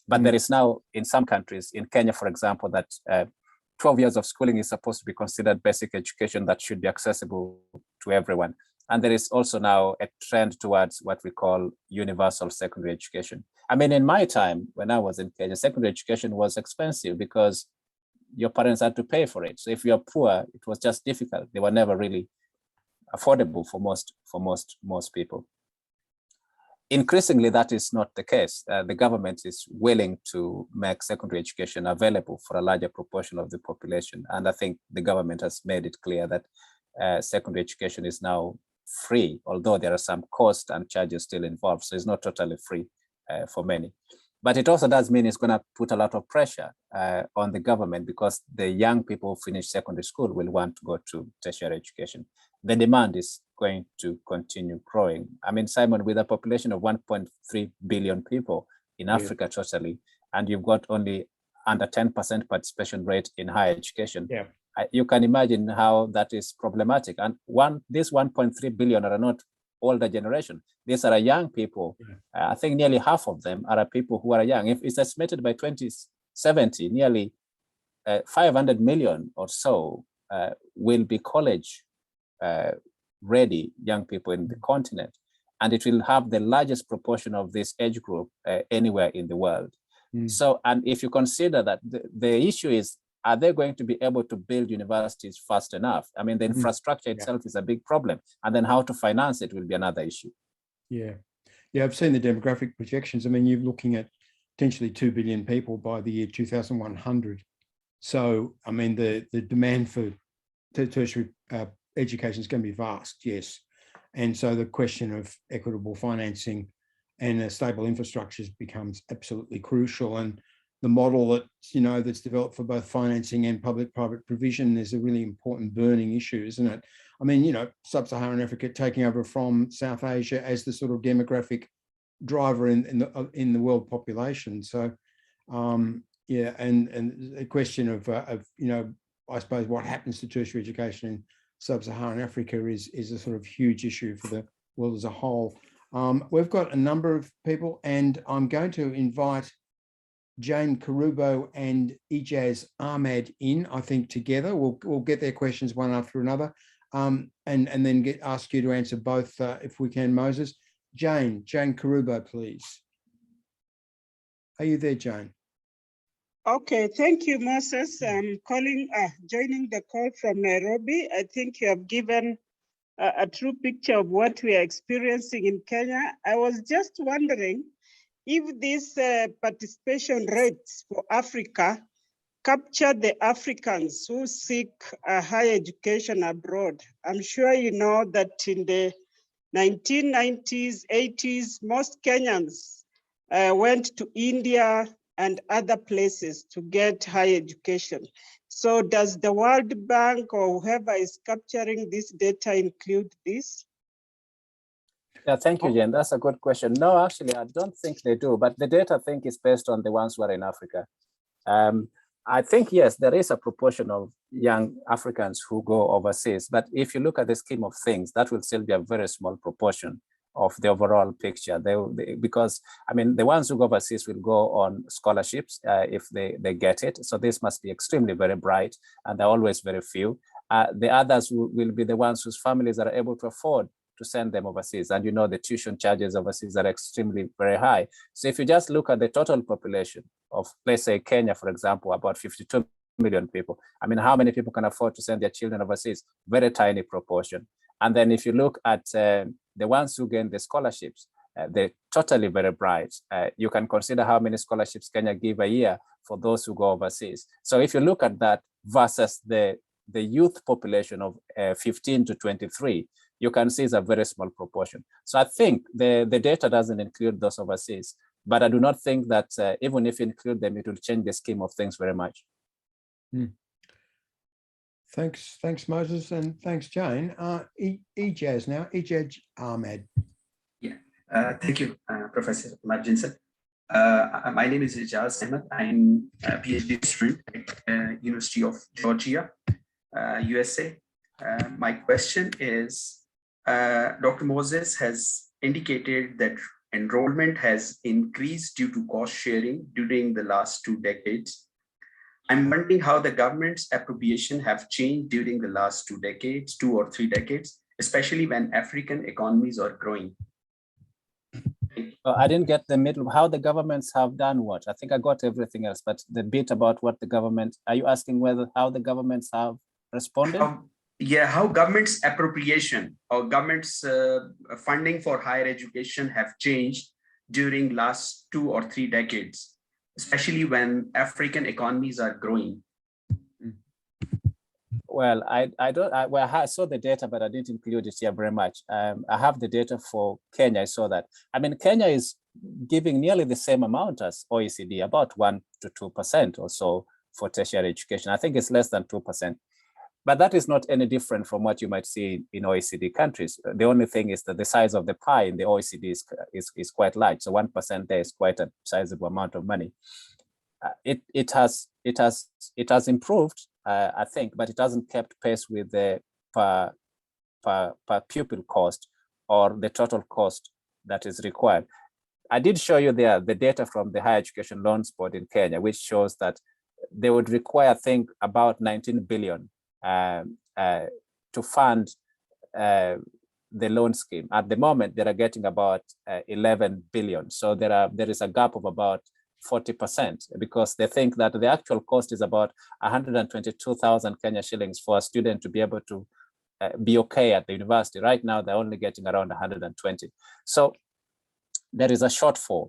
But there is now, in some countries, in Kenya, for example, that 12 years of schooling is supposed to be considered basic education that should be accessible to everyone. And there is also now a trend towards what we call universal secondary education. I mean, in my time, when I was in Kenya, secondary education was expensive because your parents had to pay for it. So if you're poor, it was just difficult. They were never really affordable for most people. Increasingly, that is not the case. The government is willing to make secondary education available for a larger proportion of the population. And I think the government has made it clear that secondary education is now free, although there are some costs and charges still involved. So it's not totally free for many. But it also does mean it's going to put a lot of pressure on the government, because the young people who finish secondary school will want to go to tertiary education. The demand is going to continue growing. I mean, Simon, with a population of 1.3 billion people in Africa totally, and you've got only under 10% participation rate in higher education, you can imagine how that is problematic. And these 1.3 billion are not older generation. These are young people. I think nearly half of them are people who are young. If it's estimated by 2070, nearly 500 million or so will be college ready young people in the continent. And it will have the largest proportion of this age group anywhere in the world. So, and if you consider that the issue is, are they going to be able to build universities fast enough? I mean, the infrastructure itself is a big problem. And then how to finance it will be another issue. Yeah, I've seen the demographic projections. I mean, you're looking at potentially 2 billion people by the year 2100. So, I mean, the demand for tertiary education is going to be vast, yes. And so the question of equitable financing and a stable infrastructure becomes absolutely crucial. And the model that, that's developed for both financing and public-private provision is a really important burning issue, isn't it? I mean, sub-Saharan Africa taking over from South Asia as the sort of demographic driver in the world population. So, and the question of I suppose what happens to tertiary education in sub-Saharan Africa is a sort of huge issue for the world as a whole. We've got a number of people, and I'm going to invite Jane Karubo and Ijaz Ahmad in, I think, together. We'll get their questions one after another. and then ask you to answer both, if we can, Moses. Jane Karubo, please. Are you there, Jane? Okay, thank you, Moses. I'm joining the call from Nairobi. I think you have given a true picture of what we are experiencing in Kenya. I was just wondering if these participation rates for Africa capture the Africans who seek a higher education abroad. I'm sure you know that in the 1990s, 80s, most Kenyans went to India and other places to get higher education. So does the World Bank or whoever is capturing this data include this? Yeah, thank you, Jen. That's a good question. No, actually, I don't think they do, but the data I think is based on the ones who are in Africa. I think, yes, there is a proportion of young Africans who go overseas, but if you look at the scheme of things, that will still be a very small proportion of the overall picture. Because, I mean, the ones who go overseas will go on scholarships if they get it. So this must be extremely very bright, and they're always very few. The others will be the ones whose families are able to afford to send them overseas. And you know, the tuition charges overseas are extremely very high. So if you just look at the total population of, let's say, Kenya, for example, about 52 million people. I mean, how many people can afford to send their children overseas? Very tiny proportion. And then if you look at the ones who gain the scholarships, they're totally very bright. You can consider how many scholarships Kenya give a year for those who go overseas. So if you look at that versus the youth population of 15 to 23, you can see it's a very small proportion. So I think the data doesn't include those overseas, but I do not think that even if you include them, it will change the scheme of things very much. Thanks, Moses, and thanks, Jane. Ejaz now, Ejaz Ahmed. Yeah, thank you, Professor Marginson. My name is Ejaz Ahmed. I'm a PhD student at University of Georgia, USA. My question is, Dr. Moses has indicated that enrollment has increased due to cost sharing during the last 2 decades. I'm wondering how the government's appropriation have changed during the last 2 decades, 2 or 3 decades, especially when African economies are growing. I didn't get the middle, how the governments have done what? I think I got everything else, but the bit about what the government, are you asking how the governments have responded? How government's appropriation or government's funding for higher education have changed during last 2 or 3 decades, especially when African economies are growing. Well, I saw the data, but I didn't include it here very much. I have the data for Kenya. I saw that. I mean, Kenya is giving nearly the same amount as OECD, about 1 to 2% or so for tertiary education. I think it's less than 2%. But that is not any different from what you might see in OECD countries. The only thing is that the size of the pie in the OECD is quite large. So 1% there is quite a sizable amount of money. It has improved, I think, but it hasn't kept pace with the per pupil cost or the total cost that is required. I did show you there the data from the Higher Education Loans Board in Kenya, which shows that they would require, I think, about 19 billion to fund the loan scheme. At the moment, they are getting about 11 billion. So there is a gap of about 40% because they think that the actual cost is about 122,000 Kenya shillings for a student to be able to be okay at the university. Right now, they're only getting around 120. So there is a shortfall.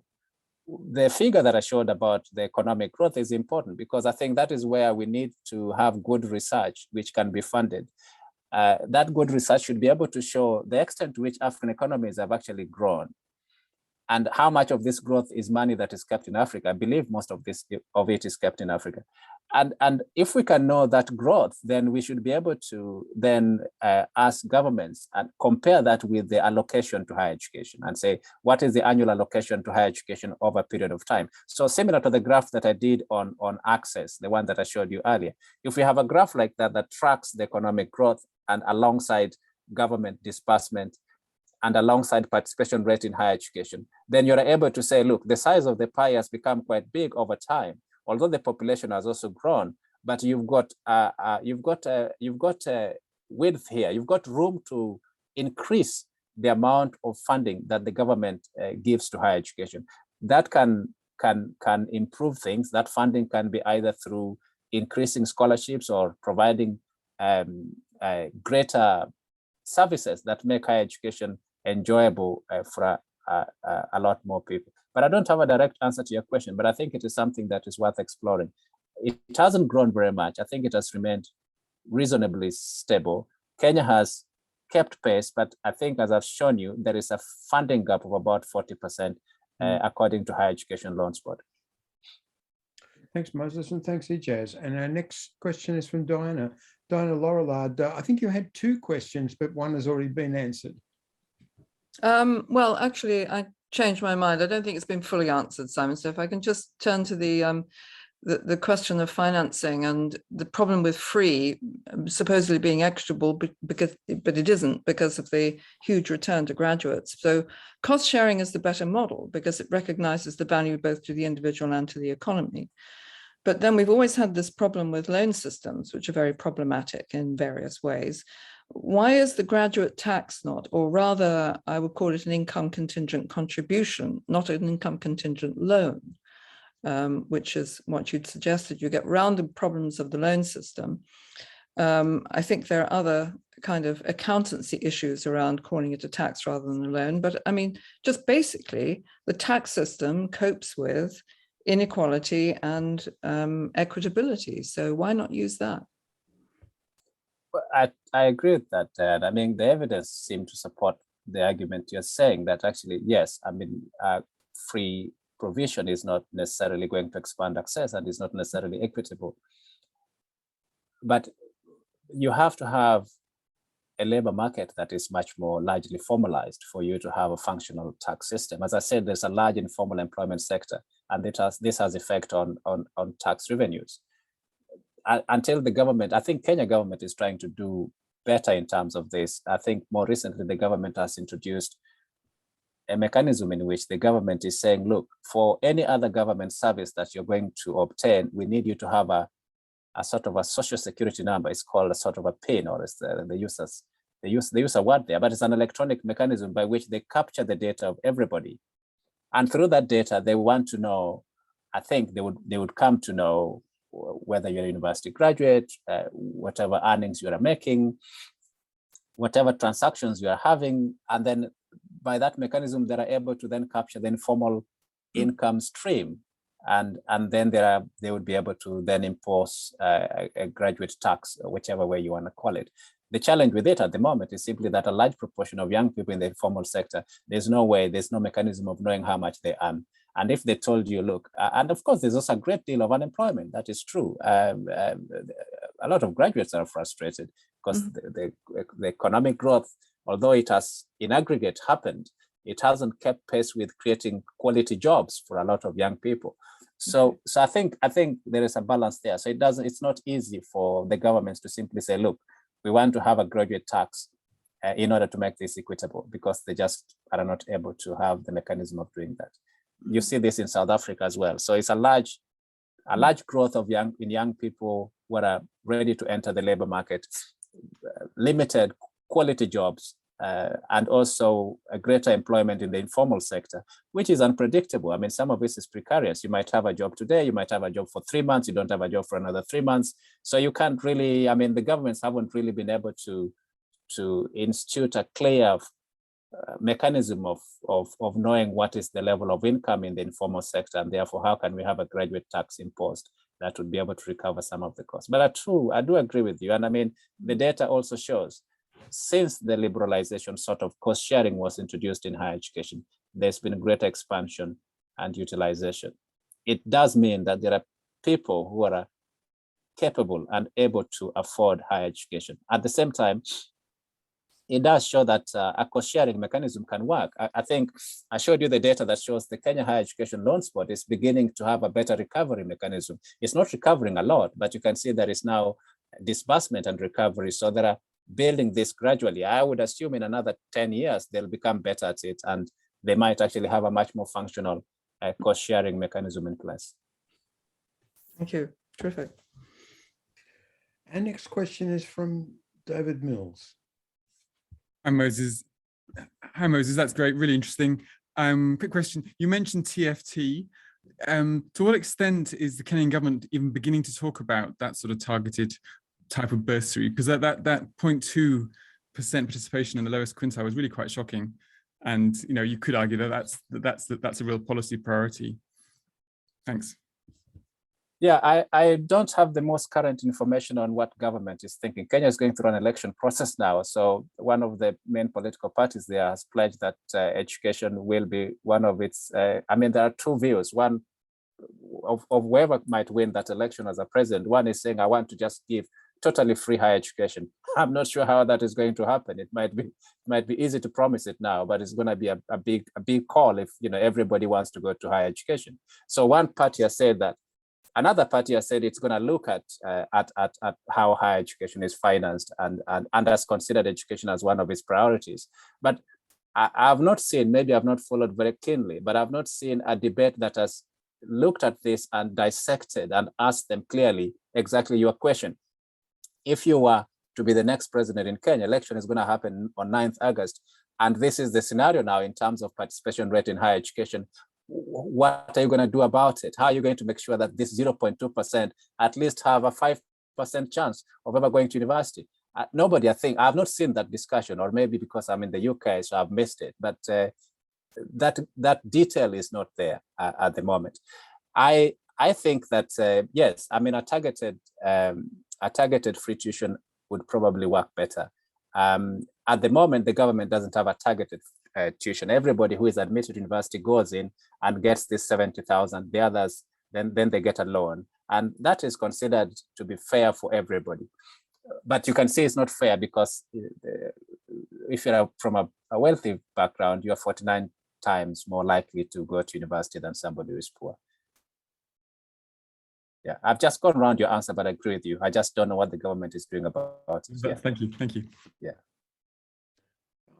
The figure that I showed about the economic growth is important because I think that is where we need to have good research which can be funded. That good research should be able to show the extent to which African economies have actually grown and how much of this growth is money that is kept in Africa. I believe most of it is kept in Africa. And if we can know that growth, then we should be able to then ask governments and compare that with the allocation to higher education and say, what is the annual allocation to higher education over a period of time? So similar to the graph that I did on access, the one that I showed you earlier, if we have a graph like that that tracks the economic growth and alongside government disbursement and alongside participation rate in higher education, then you're able to say, look, the size of the pie has become quite big over time, although the population has also grown, but you've got width here. You've got room to increase the amount of funding that the government gives to higher education. That can improve things. That funding can be either through increasing scholarships or providing greater services that make higher education enjoyable for a lot more people. But I don't have a direct answer to your question, but I think it is something that is worth exploring. It hasn't grown very much. I think it has remained reasonably stable. Kenya has kept pace, but I think, as I've shown you, there is a funding gap of about 40% according to Higher Education Loans Board. Thanks, Moses, and thanks, Ijaz. And our next question is from Diana. Diana Laurillard, I think you had two questions, but one has already been answered. Well, actually, I changed my mind. I don't think it's been fully answered, Simon. So if I can just turn to the question of financing and the problem with free supposedly being equitable, but it isn't, because of the huge return to graduates. So cost sharing is the better model because it recognizes the value both to the individual and to the economy. But then we've always had this problem with loan systems, which are very problematic in various ways. Why is the graduate tax not, or rather, I would call it an income contingent contribution, not an income contingent loan, which is what you'd suggested? You get round the problems of the loan system. I think there are other kind of accountancy issues around calling it a tax rather than a loan. But I mean, just basically, the tax system copes with inequality and equitability. So why not use that? Well, I agree with that. I mean, the evidence seems to support the argument you're saying that actually, yes, I mean, free provision is not necessarily going to expand access and is not necessarily equitable. But you have to have a labor market that is much more largely formalized for you to have a functional tax system. As I said, there's a large informal employment sector, and this has effect on tax revenues. Until the government, I think Kenya government is trying to do better in terms of this. I think more recently, the government has introduced a mechanism in which the government is saying, look, for any other government service that you're going to obtain, we need you to have a sort of a social security number. It's called a sort of a PIN, or it's they use a word there, but it's an electronic mechanism by which they capture the data of everybody. And through that data, they want to know, I think they would come to know whether you're a university graduate, whatever earnings you are making, whatever transactions you are having, and then by that mechanism, they are able to then capture the informal income stream, and then they would be able to then impose a graduate tax, whichever way you want to call it. The challenge with it at the moment is simply that a large proportion of young people in the informal sector, there's no mechanism of knowing how much they earn. And if they told you, look, and of course, there's also a great deal of unemployment. That is true. A lot of graduates are frustrated because the economic growth, although it has in aggregate happened, it hasn't kept pace with creating quality jobs for a lot of young people. So I think there is a balance there. So it's not easy for the governments to simply say, look, we want to have a graduate tax in order to make this equitable, because they just are not able to have the mechanism of doing that. You see this in South Africa as well. So it's a large growth of young people who are ready to enter the labor market, limited quality jobs, and also a greater employment in the informal sector, which is unpredictable. I mean, some of this is precarious. You might have a job today, you might have a job for 3 months, you don't have a job for another 3 months. So you can't really, I mean, the governments haven't really been able to institute a clear mechanism of knowing what is the level of income in the informal sector, and therefore how can we have a graduate tax imposed that would be able to recover some of the costs. But I do agree with you, and I mean the data also shows since the liberalization sort of cost sharing was introduced in higher education, there's been greater expansion and utilization. It does mean that there are people who are capable and able to afford higher education. At the same time, it does show that a cost-sharing mechanism can work. I think I showed you the data that shows the Kenya Higher Education Loans Board is beginning to have a better recovery mechanism. It's not recovering a lot, but you can see there is now disbursement and recovery. So they are building this gradually. I would assume in another 10 years, they'll become better at it, and they might actually have a much more functional cost-sharing mechanism in place. Thank you. Terrific. Our next question is from David Mills. Hi, Moses. Hi, Moses. That's great. Really interesting. Quick question. You mentioned TFT. To what extent is the Kenyan government even beginning to talk about that sort of targeted type of bursary? Because that 0.2% participation in the lowest quintile was really quite shocking. And you could argue that that's a real policy priority. Thanks. Yeah, I don't have the most current information on what government is thinking. Kenya is going through an election process now. So one of the main political parties there has pledged that education will be one of its, there are two views. One of whoever might win that election as a president. One is saying, I want to just give totally free higher education. I'm not sure how that is going to happen. It might be easy to promise it now, but it's going to be a big call if everybody wants to go to higher education. So one party has said that. Another party has said it's going to look at how higher education is financed and has considered education as one of its priorities. But I have not seen, maybe I've not followed very keenly, but I've not seen a debate that has looked at this and dissected and asked them clearly exactly your question. If you were to be the next president in Kenya, election is going to happen on 9th August, and this is the scenario now in terms of participation rate in higher education. What are you going to do about it? How are you going to make sure that this 0.2% at least have a 5% chance of ever going to university? Nobody, I think, I've not seen that discussion, or maybe because I'm in the UK, so I've missed it. But that detail is not there at the moment. I think that yes, a targeted free tuition would probably work better. At the moment, the government doesn't have a targeted tuition. Everybody who is admitted to university goes in and gets this 70,000. The others, then they get a loan. And that is considered to be fair for everybody. But you can say it's not fair because if you're from a wealthy background, you're 49 times more likely to go to university than somebody who is poor. Yeah, I've just gone around your answer, but I agree with you. I just don't know what the government is doing about it. Yeah. Thank you. Thank you. Yeah.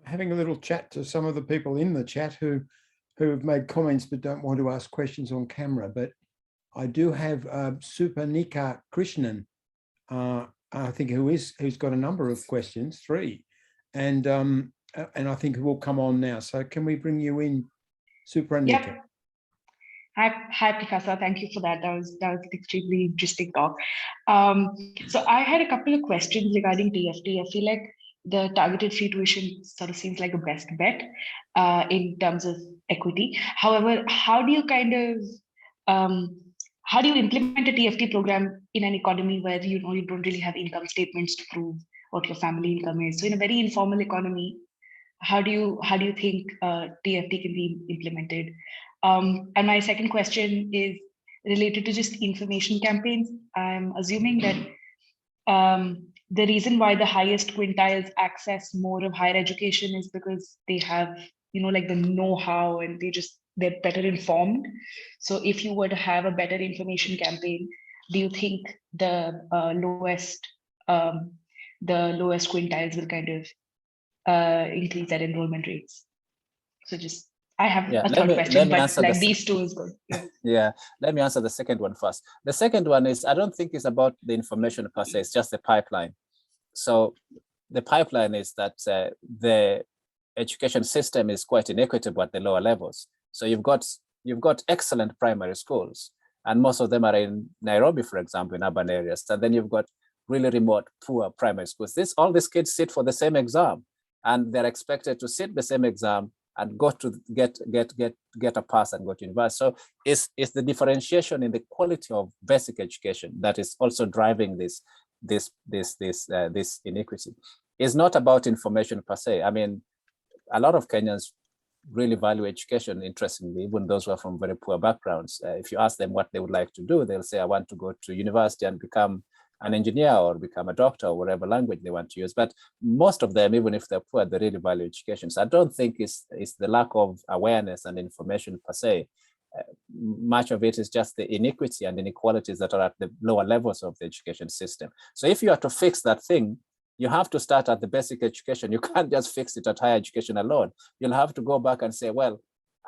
Having a little chat to some of the people in the chat who have made comments but don't want to ask questions on camera. But I do have Supanika Krishnan, I think, who's got a number of questions, 3, and I think it will come on now. So can we bring you in, Supanika? Yep. Hi, Professor. Thank you for that. That was an extremely interesting talk. So I had a couple of questions regarding TFT. I feel like the targeted free tuition sort of seems like a best bet in terms of equity. However, how do you implement a TFT program in an economy where you don't really have income statements to prove what your family income is? So in a very informal economy, how do you think TFT can be implemented? And my second question is related to just information campaigns. I'm assuming that the reason why the highest quintiles access more of higher education is because they have, like the know-how, and they're better informed. So if you were to have a better information campaign, do you think the lowest quintiles will kind of increase their enrollment rates? So I have a third question, but like these two is good. Yeah, let me answer the second one first. The second one is, I don't think it's about the information per se, it's just the pipeline. So the pipeline is that the education system is quite inequitable at the lower levels. So you've got excellent primary schools, and most of them are in Nairobi, for example, in urban areas. And then you've got really remote, poor primary schools. All these kids sit for the same exam, and they're expected to sit the same exam and go to get a pass and go to university. So it's the differentiation in the quality of basic education that is also driving this inequity. It's not about information per se. I mean, a lot of Kenyans really value education, interestingly, even those who are from very poor backgrounds. If you ask them what they would like to do, they'll say, I want to go to university and become an engineer or become a doctor or whatever language they want to use. But most of them, even if they're poor, they really value education. So I don't think it's the lack of awareness and information per se. Much of it is just the inequity and inequalities that are at the lower levels of the education system. So if you are to fix that thing, you have to start at the basic education. You can't just fix it at higher education alone. You'll have to go back and say, well,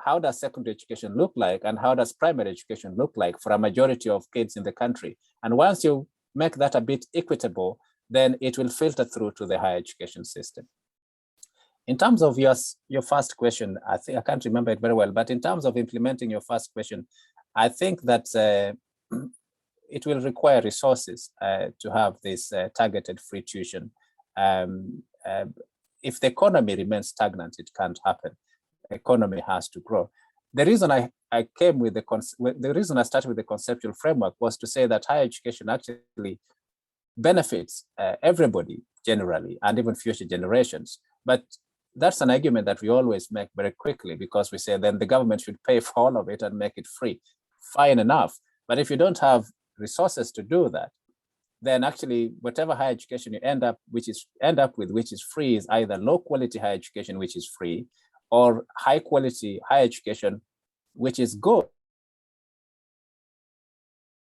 how does secondary education look like, and how does primary education look like for a majority of kids in the country? And once you make that a bit equitable, then it will filter through to the higher education system. In terms of your first question, I think I can't remember it very well, but in terms of implementing your first question, I think that it will require resources to have this targeted free tuition. If the economy remains stagnant, it can't happen. The economy has to grow. The reason I came with the reason I started with the conceptual framework was to say that higher education actually benefits everybody generally, and even future generations. But that's an argument that we always make very quickly, because we say then the government should pay for all of it and make it free. Fine enough. But if you don't have resources to do that, then actually whatever higher education you end up with, which is free, is either low quality higher education, which is free, or high quality higher education, which is good,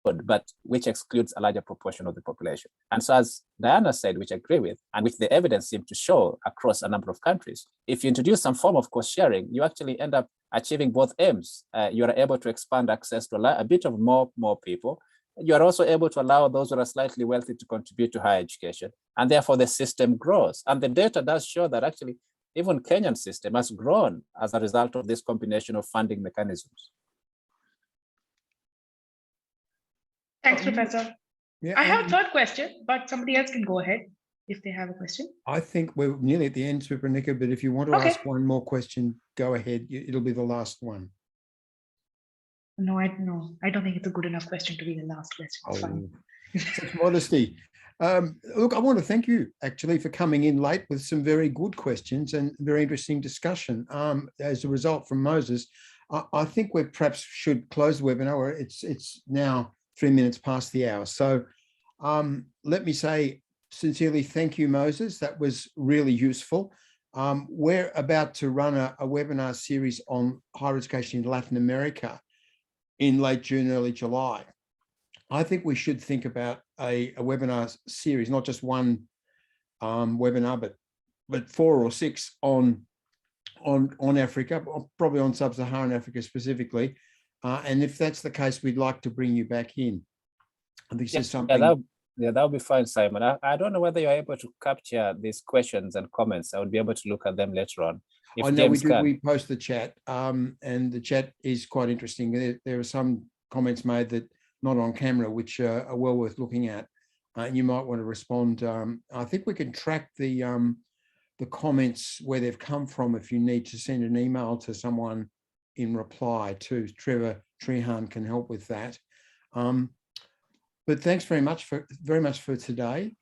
but which excludes a larger proportion of the population. And so, as Diana said, which I agree with, and which the evidence seems to show across a number of countries, if you introduce some form of cost sharing, you actually end up achieving both aims. You are able to expand access to a bit of more people. You are also able to allow those who are slightly wealthy to contribute to higher education, and therefore the system grows. And the data does show that actually even Kenyan system has grown as a result of this combination of funding mechanisms. Thanks, Professor. Yeah, I have a third question, but somebody else can go ahead if they have a question. I think we're nearly at the end, Supranika, but if you want to ask one more question, go ahead. It'll be the last one. No, I don't think it's a good enough question to be the last question. It's fine. Such modesty. Look, I want to thank you actually for coming in late with some very good questions and very interesting discussion. As a result from Moses, I think we perhaps should close the webinar. It's now 3 minutes past the hour. So let me say sincerely thank you, Moses. That was really useful. We're about to run a webinar series on higher education in Latin America in late June, early July. I think we should think about a webinar series, not just one webinar, but 4 or 6 on Africa, probably on sub-Saharan Africa specifically. And if that's the case, we'd like to bring you back in. And this is something. That'll be fine, Simon. I don't know whether you're able to capture these questions and comments. I would be able to look at them later on. I know we do. We post the chat, and the chat is quite interesting. There are some comments made that not on camera, which are well worth looking at. And you might want to respond. I think we can track the comments where they've come from if you need to send an email to someone in reply to. Trevor Trehan can help with that. But thanks very much for today.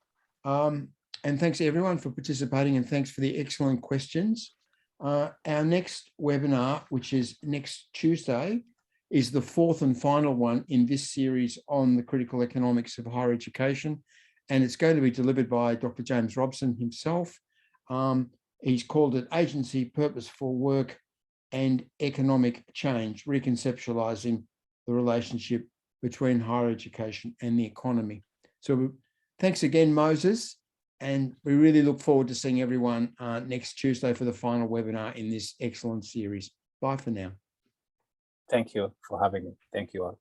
And thanks everyone for participating, and thanks for the excellent questions. Our next webinar, which is next Tuesday, is the 4th and final one in this series on the critical economics of higher education. And it's going to be delivered by Dr. James Robson himself. He's called it Agency, Purposeful Work and Economic Change, Reconceptualizing the Relationship between higher education and the economy. So thanks again, Moses. And we really look forward to seeing everyone next Tuesday for the final webinar in this excellent series. Bye for now. Thank you for having me. Thank you all.